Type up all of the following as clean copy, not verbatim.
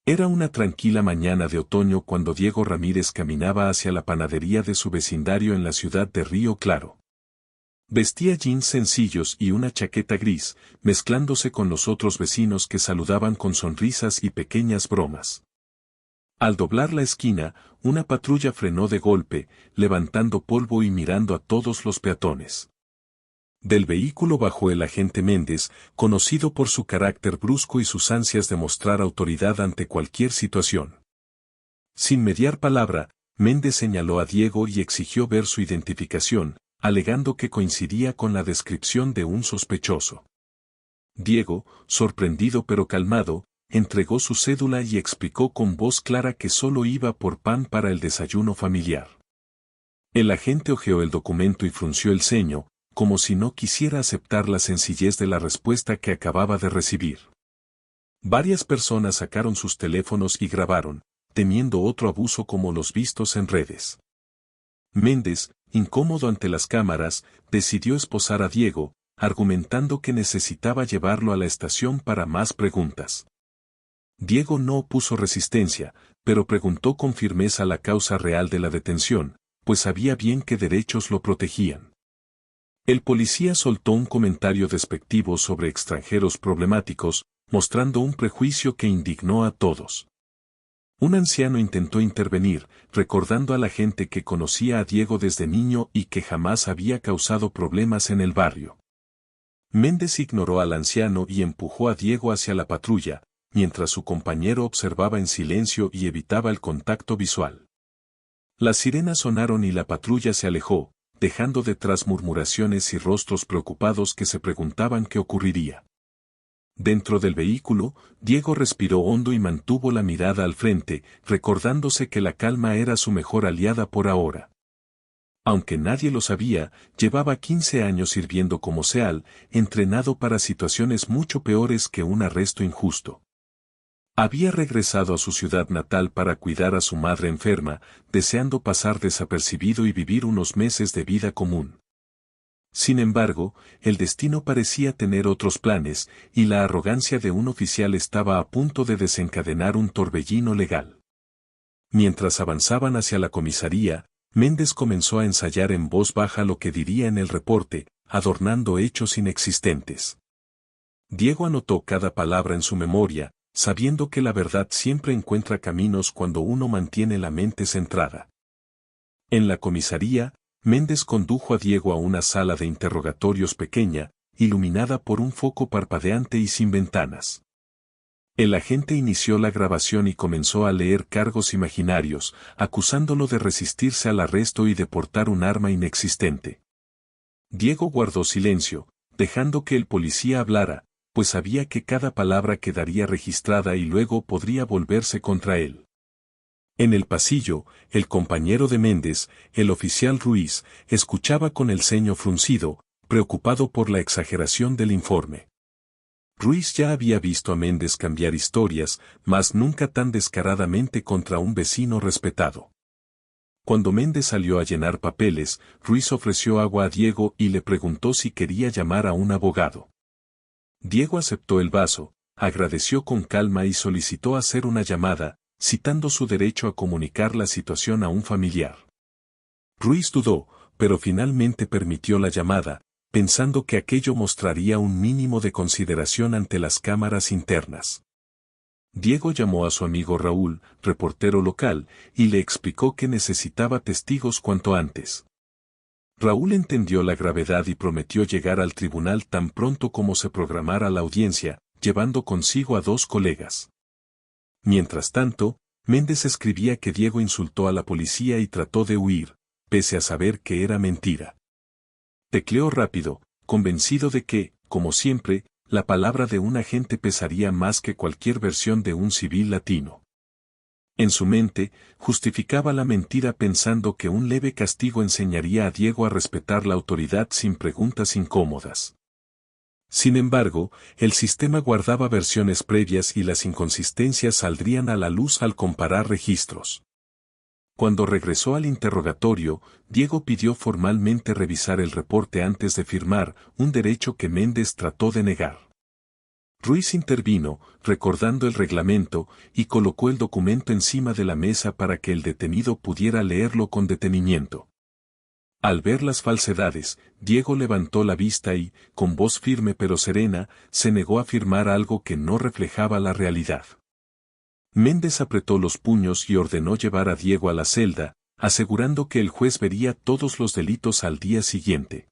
Era una tranquila mañana de otoño cuando Diego Ramírez caminaba hacia la panadería de su vecindario en la ciudad de Río Claro. Vestía jeans sencillos y una chaqueta gris, mezclándose con los otros vecinos que saludaban con sonrisas y pequeñas bromas. Al doblar la esquina, una patrulla frenó de golpe, levantando polvo y mirando a todos los peatones. Del vehículo bajó el agente Méndez, conocido por su carácter brusco y sus ansias de mostrar autoridad ante cualquier situación. Sin mediar palabra, Méndez señaló a Diego y exigió ver su identificación, alegando que coincidía con la descripción de un sospechoso. Diego, sorprendido pero calmado, entregó su cédula y explicó con voz clara que solo iba por pan para el desayuno familiar. El agente hojeó el documento y frunció el ceño, como si no quisiera aceptar la sencillez de la respuesta que acababa de recibir. Varias personas sacaron sus teléfonos y grabaron, temiendo otro abuso como los vistos en redes. Méndez, incómodo ante las cámaras, decidió esposar a Diego, argumentando que necesitaba llevarlo a la estación para más preguntas. Diego no opuso resistencia, pero preguntó con firmeza la causa real de la detención, pues sabía bien qué derechos lo protegían. El policía soltó un comentario despectivo sobre extranjeros problemáticos, mostrando un prejuicio que indignó a todos. Un anciano intentó intervenir, recordando a la gente que conocía a Diego desde niño y que jamás había causado problemas en el barrio. Méndez ignoró al anciano y empujó a Diego hacia la patrulla, mientras su compañero observaba en silencio y evitaba el contacto visual. Las sirenas sonaron y la patrulla se alejó, dejando detrás murmuraciones y rostros preocupados que se preguntaban qué ocurriría. Dentro del vehículo, Diego respiró hondo y mantuvo la mirada al frente, recordándose que la calma era su mejor aliada por ahora. Aunque nadie lo sabía, llevaba 15 años sirviendo como SEAL, entrenado para situaciones mucho peores que un arresto injusto. Había regresado a su ciudad natal para cuidar a su madre enferma, deseando pasar desapercibido y vivir unos meses de vida común. Sin embargo, el destino parecía tener otros planes, y la arrogancia de un oficial estaba a punto de desencadenar un torbellino legal. Mientras avanzaban hacia la comisaría, Méndez comenzó a ensayar en voz baja lo que diría en el reporte, adornando hechos inexistentes. Diego anotó cada palabra en su memoria, sabiendo que la verdad siempre encuentra caminos cuando uno mantiene la mente centrada. En la comisaría, Méndez condujo a Diego a una sala de interrogatorios pequeña, iluminada por un foco parpadeante y sin ventanas. El agente inició la grabación y comenzó a leer cargos imaginarios, acusándolo de resistirse al arresto y de portar un arma inexistente. Diego guardó silencio, dejando que el policía hablara, pues sabía que cada palabra quedaría registrada y luego podría volverse contra él. En el pasillo, el compañero de Méndez, el oficial Ruiz, escuchaba con el ceño fruncido, preocupado por la exageración del informe. Ruiz ya había visto a Méndez cambiar historias, mas nunca tan descaradamente contra un vecino respetado. Cuando Méndez salió a llenar papeles, Ruiz ofreció agua a Diego y le preguntó si quería llamar a un abogado. Diego aceptó el vaso, agradeció con calma y solicitó hacer una llamada, citando su derecho a comunicar la situación a un familiar. Ruiz dudó, pero finalmente permitió la llamada, pensando que aquello mostraría un mínimo de consideración ante las cámaras internas. Diego llamó a su amigo Raúl, reportero local, y le explicó que necesitaba testigos cuanto antes. Raúl entendió la gravedad y prometió llegar al tribunal tan pronto como se programara la audiencia, llevando consigo a 2 colegas. Mientras tanto, Méndez escribía que Diego insultó a la policía y trató de huir, pese a saber que era mentira. Tecleó rápido, convencido de que, como siempre, la palabra de un agente pesaría más que cualquier versión de un civil latino. En su mente, justificaba la mentira pensando que un leve castigo enseñaría a Diego a respetar la autoridad sin preguntas incómodas. Sin embargo, el sistema guardaba versiones previas y las inconsistencias saldrían a la luz al comparar registros. Cuando regresó al interrogatorio, Diego pidió formalmente revisar el reporte antes de firmar, un derecho que Méndez trató de negar. Ruiz intervino, recordando el reglamento, y colocó el documento encima de la mesa para que el detenido pudiera leerlo con detenimiento. Al ver las falsedades, Diego levantó la vista y, con voz firme pero serena, se negó a afirmar algo que no reflejaba la realidad. Méndez apretó los puños y ordenó llevar a Diego a la celda, asegurando que el juez vería todos los delitos al día siguiente.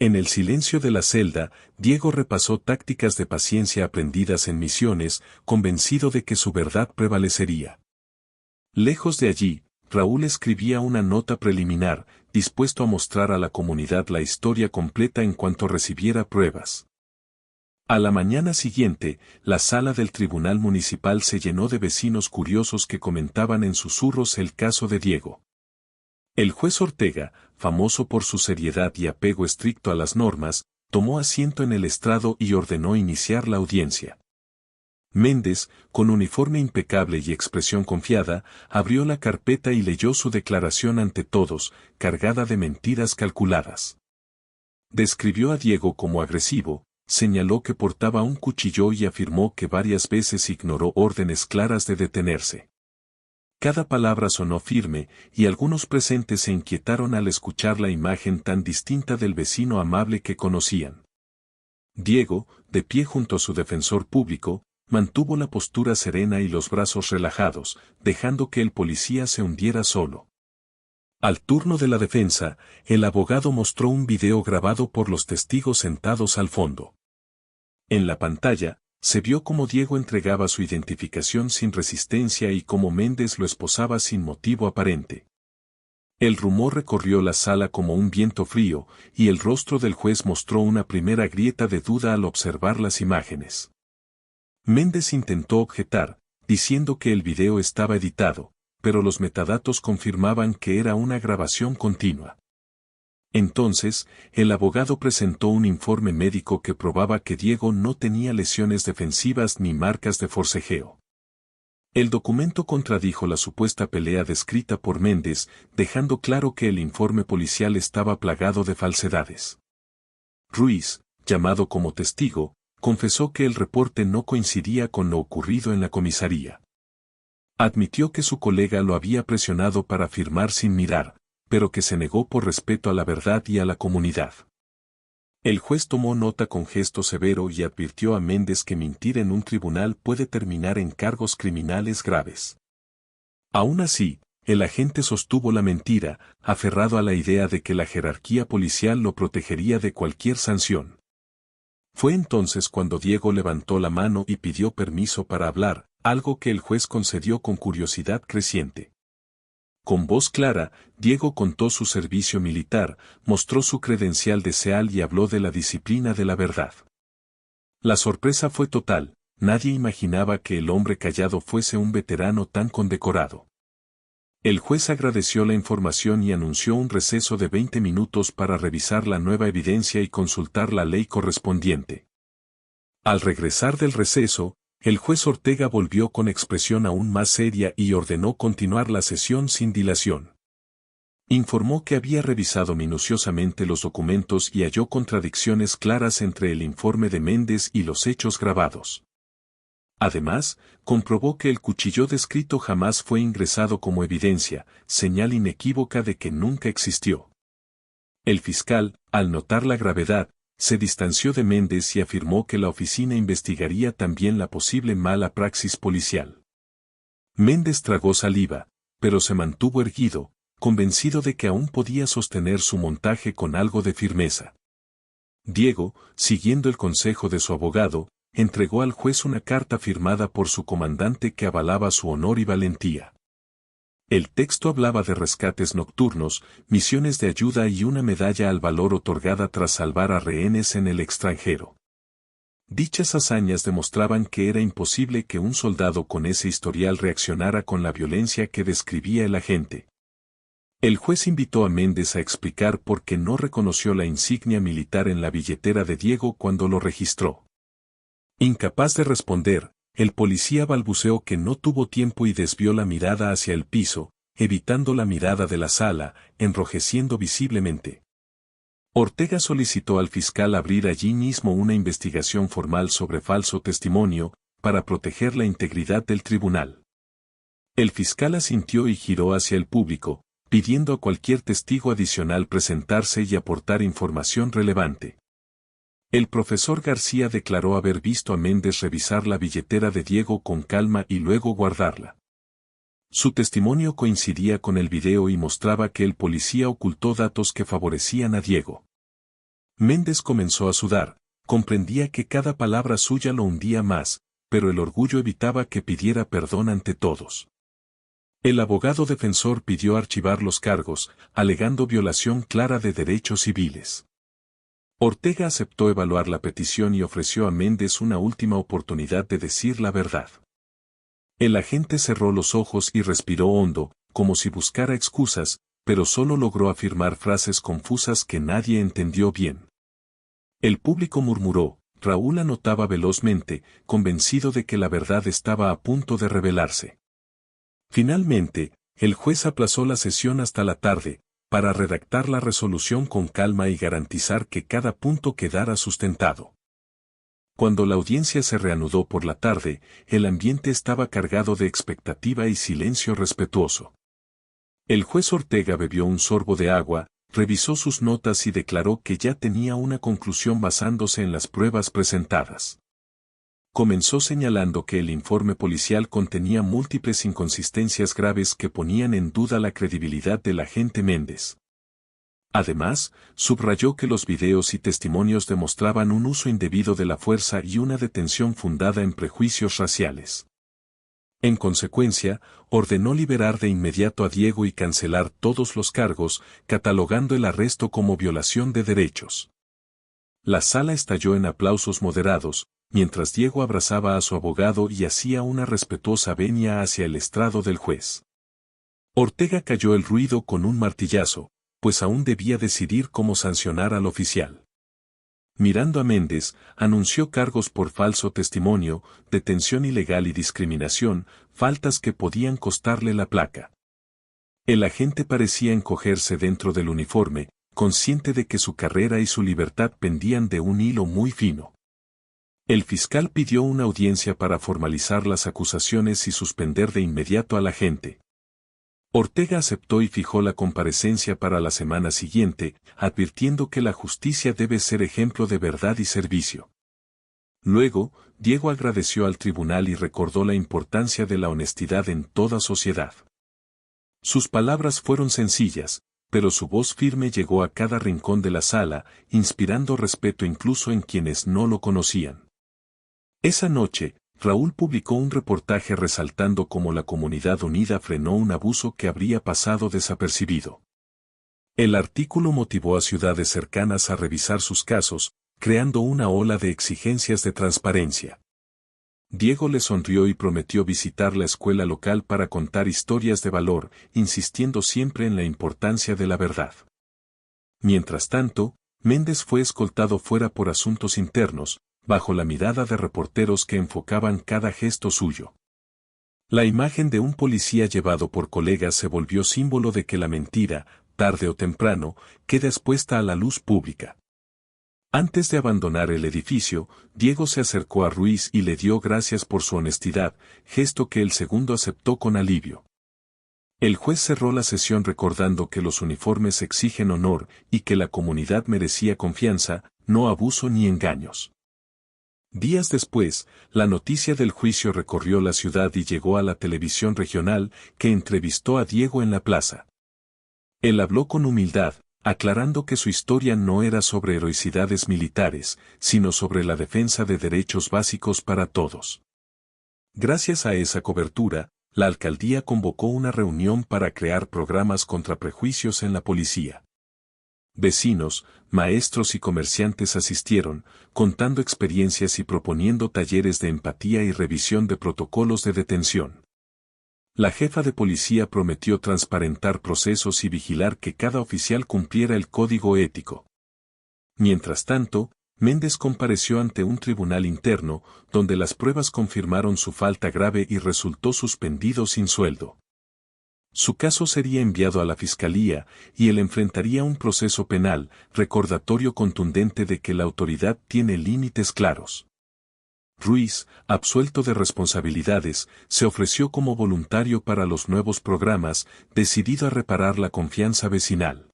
En el silencio de la celda, Diego repasó tácticas de paciencia aprendidas en Misiones, convencido de que su verdad prevalecería. Lejos de allí, Raúl escribía una nota preliminar, dispuesto a mostrar a la comunidad la historia completa en cuanto recibiera pruebas. A la mañana siguiente, la sala del Tribunal Municipal se llenó de vecinos curiosos que comentaban en susurros el caso de Diego. El juez Ortega, famoso por su seriedad y apego estricto a las normas, tomó asiento en el estrado y ordenó iniciar la audiencia. Méndez, con uniforme impecable y expresión confiada, abrió la carpeta y leyó su declaración ante todos, cargada de mentiras calculadas. Describió a Diego como agresivo, señaló que portaba un cuchillo y afirmó que varias veces ignoró órdenes claras de detenerse. Cada palabra sonó firme, y algunos presentes se inquietaron al escuchar la imagen tan distinta del vecino amable que conocían. Diego, de pie junto a su defensor público, mantuvo la postura serena y los brazos relajados, dejando que el policía se hundiera solo. Al turno de la defensa, el abogado mostró un video grabado por los testigos sentados al fondo. En la pantalla, se vio cómo Diego entregaba su identificación sin resistencia y cómo Méndez lo esposaba sin motivo aparente. El rumor recorrió la sala como un viento frío, y el rostro del juez mostró una primera grieta de duda al observar las imágenes. Méndez intentó objetar, diciendo que el video estaba editado, pero los metadatos confirmaban que era una grabación continua. Entonces, el abogado presentó un informe médico que probaba que Diego no tenía lesiones defensivas ni marcas de forcejeo. El documento contradijo la supuesta pelea descrita por Méndez, dejando claro que el informe policial estaba plagado de falsedades. Ruiz, llamado como testigo, confesó que el reporte no coincidía con lo ocurrido en la comisaría. Admitió que su colega lo había presionado para firmar sin mirar, pero que se negó por respeto a la verdad y a la comunidad. El juez tomó nota con gesto severo y advirtió a Méndez que mentir en un tribunal puede terminar en cargos criminales graves. Aún así, el agente sostuvo la mentira, aferrado a la idea de que la jerarquía policial lo protegería de cualquier sanción. Fue entonces cuando Diego levantó la mano y pidió permiso para hablar, algo que el juez concedió con curiosidad creciente. Con voz clara, Diego contó su servicio militar, mostró su credencial de SEAL y habló de la disciplina de la verdad. La sorpresa fue total, nadie imaginaba que el hombre callado fuese un veterano tan condecorado. El juez agradeció la información y anunció un receso de 20 minutos para revisar la nueva evidencia y consultar la ley correspondiente. Al regresar del receso, el juez Ortega volvió con expresión aún más seria y ordenó continuar la sesión sin dilación. Informó que había revisado minuciosamente los documentos y halló contradicciones claras entre el informe de Méndez y los hechos grabados. Además, comprobó que el cuchillo descrito jamás fue ingresado como evidencia, señal inequívoca de que nunca existió. El fiscal, al notar la gravedad, se distanció de Méndez y afirmó que la oficina investigaría también la posible mala praxis policial. Méndez tragó saliva, pero se mantuvo erguido, convencido de que aún podía sostener su montaje con algo de firmeza. Diego, siguiendo el consejo de su abogado, entregó al juez una carta firmada por su comandante que avalaba su honor y valentía. El texto hablaba de rescates nocturnos, misiones de ayuda y una medalla al valor otorgada tras salvar a rehenes en el extranjero. Dichas hazañas demostraban que era imposible que un soldado con ese historial reaccionara con la violencia que describía el agente. El juez invitó a Méndez a explicar por qué no reconoció la insignia militar en la billetera de Diego cuando lo registró. Incapaz de responder, el policía balbuceó que no tuvo tiempo y desvió la mirada hacia el piso, evitando la mirada de la sala, enrojeciendo visiblemente. Ortega solicitó al fiscal abrir allí mismo una investigación formal sobre falso testimonio, para proteger la integridad del tribunal. El fiscal asintió y giró hacia el público, pidiendo a cualquier testigo adicional presentarse y aportar información relevante. El profesor García declaró haber visto a Méndez revisar la billetera de Diego con calma y luego guardarla. Su testimonio coincidía con el video y mostraba que el policía ocultó datos que favorecían a Diego. Méndez comenzó a sudar, comprendía que cada palabra suya lo hundía más, pero el orgullo evitaba que pidiera perdón ante todos. El abogado defensor pidió archivar los cargos, alegando violación clara de derechos civiles. Ortega aceptó evaluar la petición y ofreció a Méndez una última oportunidad de decir la verdad. El agente cerró los ojos y respiró hondo, como si buscara excusas, pero solo logró afirmar frases confusas que nadie entendió bien. El público murmuró, Raúl anotaba velozmente, convencido de que la verdad estaba a punto de revelarse. Finalmente, el juez aplazó la sesión hasta la tarde, para redactar la resolución con calma y garantizar que cada punto quedara sustentado. Cuando la audiencia se reanudó por la tarde, el ambiente estaba cargado de expectativa y silencio respetuoso. El juez Ortega bebió un sorbo de agua, revisó sus notas y declaró que ya tenía una conclusión basándose en las pruebas presentadas. Comenzó señalando que el informe policial contenía múltiples inconsistencias graves que ponían en duda la credibilidad del agente Méndez. Además, subrayó que los videos y testimonios demostraban un uso indebido de la fuerza y una detención fundada en prejuicios raciales. En consecuencia, ordenó liberar de inmediato a Diego y cancelar todos los cargos, catalogando el arresto como violación de derechos. La sala estalló en aplausos moderados, mientras Diego abrazaba a su abogado y hacía una respetuosa venia hacia el estrado del juez. Ortega calló el ruido con un martillazo, pues aún debía decidir cómo sancionar al oficial. Mirando a Méndez, anunció cargos por falso testimonio, detención ilegal y discriminación, faltas que podían costarle la placa. El agente parecía encogerse dentro del uniforme, consciente de que su carrera y su libertad pendían de un hilo muy fino. El fiscal pidió una audiencia para formalizar las acusaciones y suspender de inmediato al agente. Ortega aceptó y fijó la comparecencia para la semana siguiente, advirtiendo que la justicia debe ser ejemplo de verdad y servicio. Luego, Diego agradeció al tribunal y recordó la importancia de la honestidad en toda sociedad. Sus palabras fueron sencillas, pero su voz firme llegó a cada rincón de la sala, inspirando respeto incluso en quienes no lo conocían. Esa noche, Raúl publicó un reportaje resaltando cómo la comunidad unida frenó un abuso que habría pasado desapercibido. El artículo motivó a ciudades cercanas a revisar sus casos, creando una ola de exigencias de transparencia. Diego le sonrió y prometió visitar la escuela local para contar historias de valor, insistiendo siempre en la importancia de la verdad. Mientras tanto, Méndez fue escoltado fuera por asuntos internos, bajo la mirada de reporteros que enfocaban cada gesto suyo. La imagen de un policía llevado por colegas se volvió símbolo de que la mentira, tarde o temprano, queda expuesta a la luz pública. Antes de abandonar el edificio, Diego se acercó a Ruiz y le dio gracias por su honestidad, gesto que el segundo aceptó con alivio. El juez cerró la sesión recordando que los uniformes exigen honor y que la comunidad merecía confianza, no abuso ni engaños. Días después, la noticia del juicio recorrió la ciudad y llegó a la televisión regional, que entrevistó a Diego en la plaza. Él habló con humildad, aclarando que su historia no era sobre heroicidades militares, sino sobre la defensa de derechos básicos para todos. Gracias a esa cobertura, la alcaldía convocó una reunión para crear programas contra prejuicios en la policía. Vecinos, maestros y comerciantes asistieron, contando experiencias y proponiendo talleres de empatía y revisión de protocolos de detención. La jefa de policía prometió transparentar procesos y vigilar que cada oficial cumpliera el código ético. Mientras tanto, Méndez compareció ante un tribunal interno, donde las pruebas confirmaron su falta grave y resultó suspendido sin sueldo. Su caso sería enviado a la fiscalía y él enfrentaría un proceso penal, recordatorio contundente de que la autoridad tiene límites claros. Ruiz, absuelto de responsabilidades, se ofreció como voluntario para los nuevos programas, decidido a reparar la confianza vecinal.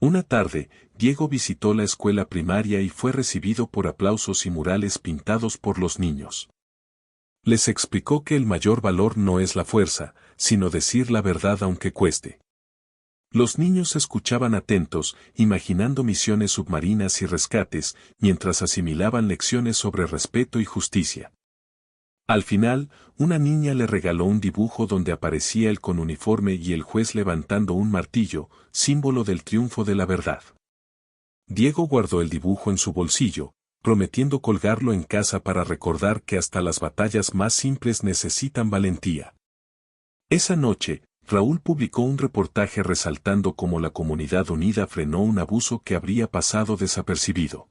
Una tarde, Diego visitó la escuela primaria y fue recibido por aplausos y murales pintados por los niños. Les explicó que el mayor valor no es la fuerza, sino decir la verdad aunque cueste. Los niños escuchaban atentos, imaginando misiones submarinas y rescates, mientras asimilaban lecciones sobre respeto y justicia. Al final, una niña le regaló un dibujo donde aparecía él con uniforme y el juez levantando un martillo, símbolo del triunfo de la verdad. Diego guardó el dibujo en su bolsillo, prometiendo colgarlo en casa para recordar que hasta las batallas más simples necesitan valentía. Esa noche, Raúl publicó un reportaje resaltando cómo la comunidad unida frenó un abuso que habría pasado desapercibido.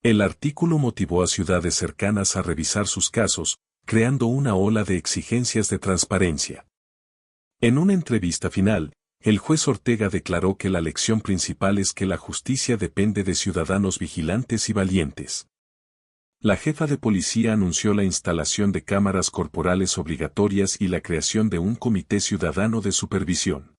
El artículo motivó a ciudades cercanas a revisar sus casos, creando una ola de exigencias de transparencia. En una entrevista final, el juez Ortega declaró que la lección principal es que la justicia depende de ciudadanos vigilantes y valientes. La jefa de policía anunció la instalación de cámaras corporales obligatorias y la creación de un comité ciudadano de supervisión.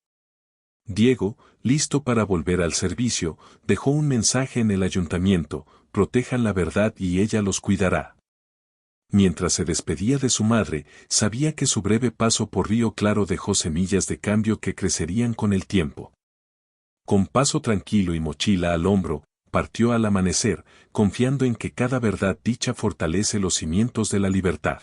Diego, listo para volver al servicio, dejó un mensaje en el ayuntamiento: protejan la verdad y ella los cuidará. Mientras se despedía de su madre, sabía que su breve paso por Río Claro dejó semillas de cambio que crecerían con el tiempo. Con paso tranquilo y mochila al hombro, partió al amanecer, confiando en que cada verdad dicha fortalece los cimientos de la libertad.